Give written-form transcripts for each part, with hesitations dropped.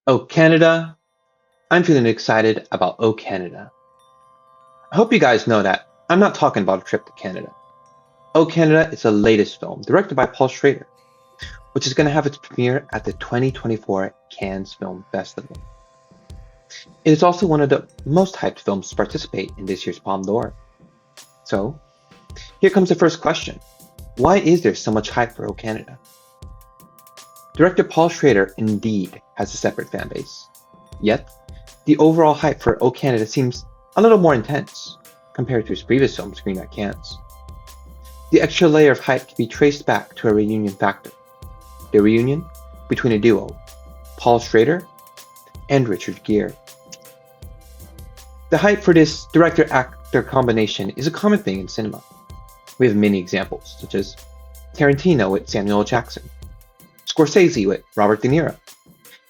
Oh, Canada. I'm feeling excited about Oh, Canada. I hope you guys know that I'm not talking about a trip to Canada. Oh, Canada is the latest film directed by Paul Schrader, which is going to have its premiere at the 2024 Cannes Film Festival. It is also one of the most hyped films to participate in this year's Palme d'Or. So, here comes the first question. Why is there so much hype for Oh, Canada? Director Paul Schrader indeed has a separate fan base. Yet, the overall hype for Oh, Canada seems a little more intense compared to his previous film screened at Cannes. The extra layer of hype can be traced back to a reunion factor. The reunion between a duo, Paul Schrader and Richard Gere. The hype for this director-actor combination is a common thing in cinema. We have many examples, such as Tarantino with Samuel L. Jackson, Scorsese with Robert De Niro,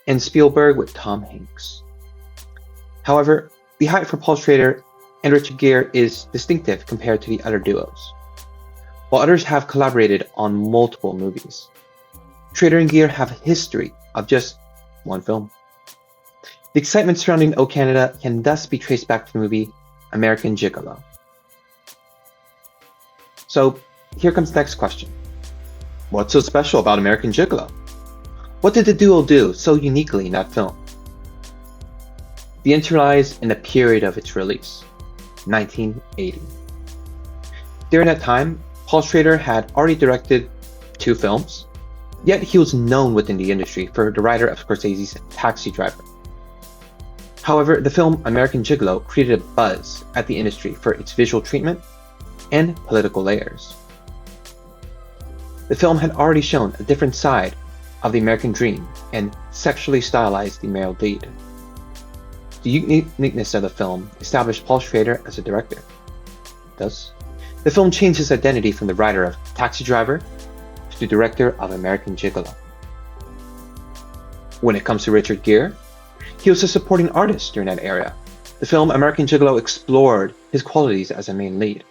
and Spielberg with Tom Hanks. However, the hype for Paul Schrader and Richard Gere is distinctive compared to the other duos. While others have collaborated on multiple movies, Schrader and Gere have a history of just one film. The excitement surrounding Oh, Canada can thus be traced back to the movie American Gigolo. So, here comes the next question. What's so special about American Gigolo? What did the duo do so uniquely in that film? The answer lies in the period of its release, 1980. During that time, Paul Schrader had already directed 2 films, yet he was known within the industry for the writer of Scorsese's Taxi Driver. However, the film American Gigolo created a buzz at the industry for its visual treatment and political layers. The film had already shown a different side of the American dream and sexually stylized the male lead. The uniqueness of the film established Paul Schrader as a director. Thus, the film changed his identity from the writer of Taxi Driver to the director of American Gigolo. When it comes to Richard Gere, he was a supporting artist during that era. The film American Gigolo explored his qualities as a main lead.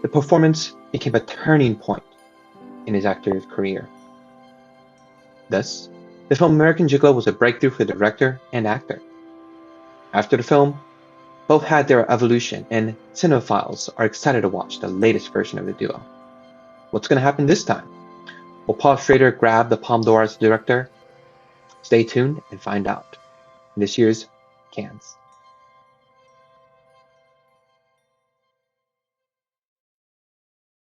The performance became a turning point in his actor's career. Thus, the film American Gigolo was a breakthrough for the director and actor. After the film, both had their evolution, and cinephiles are excited to watch the latest version of the duo. What's going to happen this time? Will Paul Schrader grab the Palme d'Or as director? Stay tuned and find out in this year's Cannes.